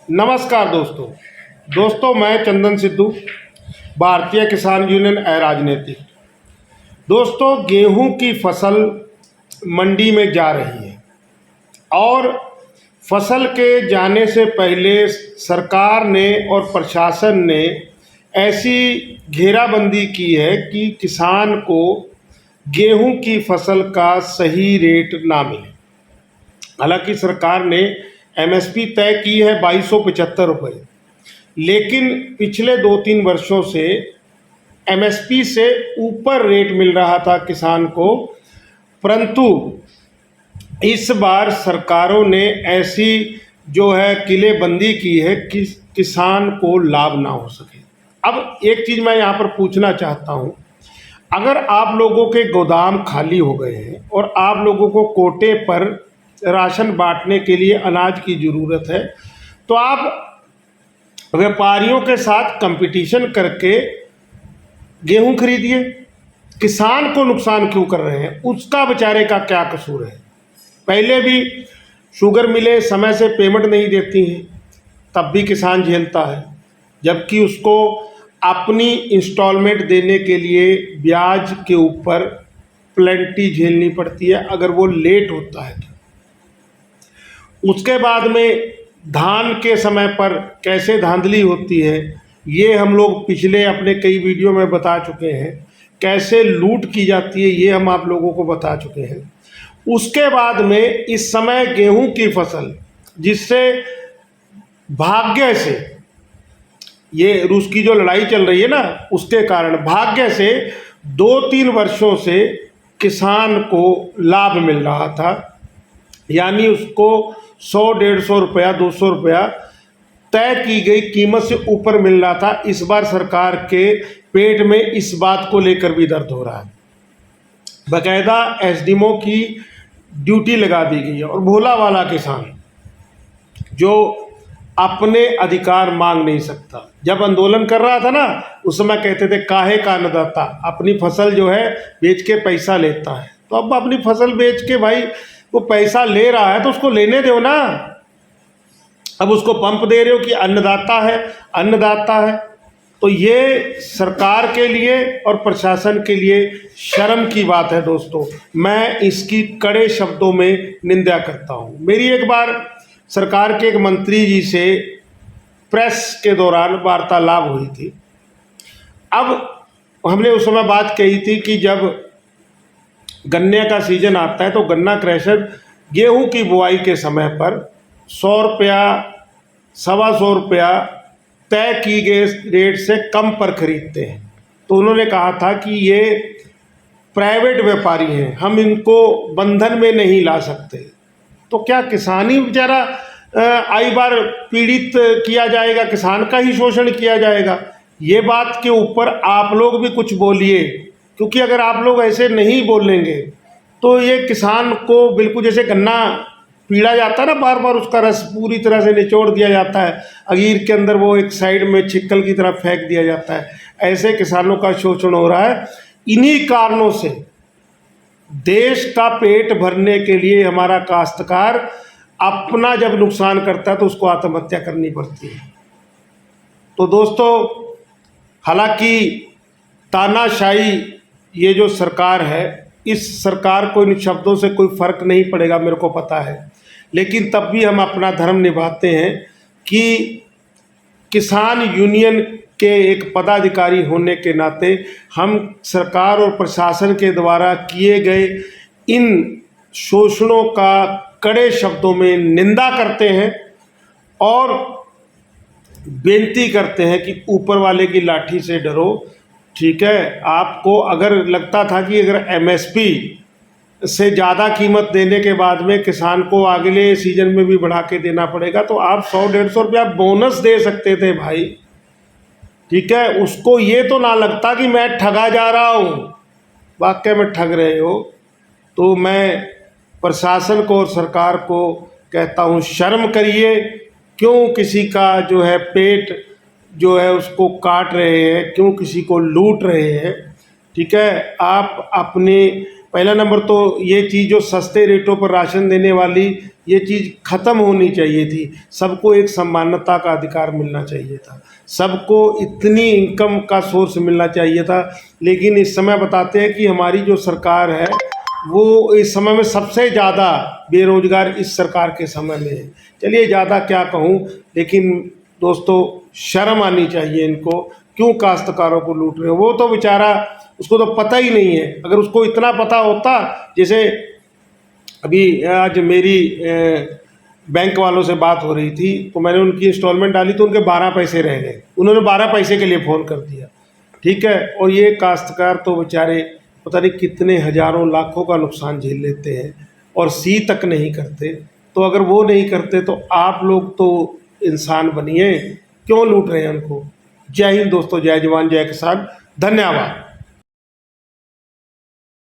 नमस्कार दोस्तों मैं चंदन सिद्धू, भारतीय किसान यूनियन राजनीति। दोस्तों, गेहूं की फसल मंडी में जा रही है और फसल के जाने से पहले सरकार ने और प्रशासन ने ऐसी घेराबंदी की है कि किसान को गेहूं की फसल का सही रेट ना मिले। हालांकि सरकार ने एमएसपी तय की है 2275 रुपये, लेकिन पिछले 2-3 वर्षों से एमएसपी से ऊपर रेट मिल रहा था किसान को। परंतु इस बार सरकारों ने ऐसी जो है किलेबंदी की है कि किसान को लाभ ना हो सके। अब एक चीज़ मैं यहाँ पर पूछना चाहता हूँ, अगर आप लोगों के गोदाम खाली हो गए हैं और आप लोगों को कोटे पर राशन बांटने के लिए अनाज की ज़रूरत है, तो आप व्यापारियों के साथ कंपटीशन करके गेहूं खरीदिए। किसान को नुकसान क्यों कर रहे हैं? उसका बेचारे का क्या कसूर है? पहले भी शुगर मिले समय से पेमेंट नहीं देती हैं, तब भी किसान झेलता है, जबकि उसको अपनी इंस्टॉलमेंट देने के लिए ब्याज के ऊपर प्लेंटी झेलनी पड़ती है अगर वो लेट होता है तो। उसके बाद में धान के समय पर कैसे धांधली होती है, ये हम लोग पिछले अपने कई वीडियो में बता चुके हैं। कैसे लूट की जाती है, ये हम आप लोगों को बता चुके हैं। उसके बाद में इस समय गेहूं की फसल, जिससे भाग्य से, ये रूस की जो लड़ाई चल रही है ना, उसके कारण भाग्य से 2-3 वर्षों से किसान को लाभ मिल रहा था, यानी उसको 100-150 रुपया 200 रुपया तय की गई कीमत से ऊपर मिल रहा था। इस बार सरकार के पेट में इस बात को लेकर भी दर्द हो रहा है। बाकायदा एसडीएमओ की ड्यूटी लगा दी गई है और भोला वाला किसान जो अपने अधिकार मांग नहीं सकता, जब आंदोलन कर रहा था ना, उस समय कहते थे काहे का अन्नदाता अपनी फसल जो है बेच के पैसा लेता है। तो अब अपनी फसल बेच के भाई वो पैसा ले रहा है तो उसको लेने दो ना। अब उसको पंप दे रहे हो कि अन्नदाता है, अन्नदाता है। तो ये सरकार के लिए और प्रशासन के लिए शर्म की बात है दोस्तों। मैं इसकी कड़े शब्दों में निंदा करता हूँ। मेरी एक बार सरकार के एक मंत्री जी से प्रेस के दौरान वार्तालाप हुई थी। अब हमने उस समय बात कही थी कि जब गन्ने का सीजन आता है तो गन्ना क्रशर गेहूं की बुआई के समय पर 100 रुपया 125 रुपया तय की गए रेट से कम पर खरीदते हैं। तो उन्होंने कहा था कि ये प्राइवेट व्यापारी हैं, हम इनको बंधन में नहीं ला सकते। तो क्या किसान ही बेचारा आई बार पीड़ित किया जाएगा, किसान का ही शोषण किया जाएगा? ये बात के ऊपर आप लोग भी कुछ बोलिए, क्योंकि अगर आप लोग ऐसे नहीं बोलेंगे तो ये किसान को बिल्कुल जैसे गन्ना पीड़ा जाता है ना, बार बार उसका रस पूरी तरह से निचोड़ दिया जाता है, अगीर के अंदर वो एक साइड में छिक्कल की तरह फेंक दिया जाता है, ऐसे किसानों का शोषण हो रहा है। इन्हीं कारणों से देश का पेट भरने के लिए हमारा काश्तकार अपना जब नुकसान करता है तो उसको आत्महत्या करनी पड़ती है। तो दोस्तों, हालांकि तानाशाही ये जो सरकार है, इस सरकार को इन शब्दों से कोई फ़र्क नहीं पड़ेगा, मेरे को पता है, लेकिन तब भी हम अपना धर्म निभाते हैं कि किसान यूनियन के एक पदाधिकारी होने के नाते हम सरकार और प्रशासन के द्वारा किए गए इन शोषणों का कड़े शब्दों में निंदा करते हैं और बेनती करते हैं कि ऊपर वाले की लाठी से डरो। ठीक है, आपको अगर लगता था कि अगर एमएसपी से ज़्यादा कीमत देने के बाद में किसान को अगले सीजन में भी बढ़ा के देना पड़ेगा, तो आप 100-150 रुपया बोनस दे सकते थे भाई। ठीक है, उसको ये तो ना लगता कि मैं ठगा जा रहा हूँ, वाकई में ठग रहे हो। तो मैं प्रशासन को और सरकार को कहता हूँ, शर्म करिए। क्यों किसी का जो है पेट जो है उसको काट रहे हैं, क्यों किसी को लूट रहे हैं? ठीक है, आप अपने पहला नंबर तो ये चीज़ जो सस्ते रेटों पर राशन देने वाली ये चीज़ ख़त्म होनी चाहिए थी। सबको एक समानता का अधिकार मिलना चाहिए था, सबको इतनी इनकम का सोर्स मिलना चाहिए था। लेकिन इस समय बताते हैं कि हमारी जो सरकार है वो इस समय में सबसे ज़्यादा बेरोजगार इस सरकार के समय में है। चलिए ज़्यादा क्या कहूँ, लेकिन दोस्तों शर्म आनी चाहिए इनको। क्यों काश्तकारों को लूट रहे हो? वो तो बेचारा, उसको तो पता ही नहीं है। अगर उसको इतना पता होता, जैसे अभी आज मेरी बैंक वालों से बात हो रही थी तो मैंने उनकी इंस्टॉलमेंट डाली तो उनके 12 पैसे रह गए, उन्होंने 12 पैसे के लिए फ़ोन कर दिया। ठीक है, और ये काश्तकार तो बेचारे पता नहीं कितने हज़ारों लाखों का नुकसान झेल लेते हैं और सी तक नहीं करते। तो अगर वो नहीं करते तो आप लोग तो इंसान बनिए, क्यों लूट रहे हैं उनको? जय हिंद दोस्तों, जय जवान जय किसान, धन्यवाद।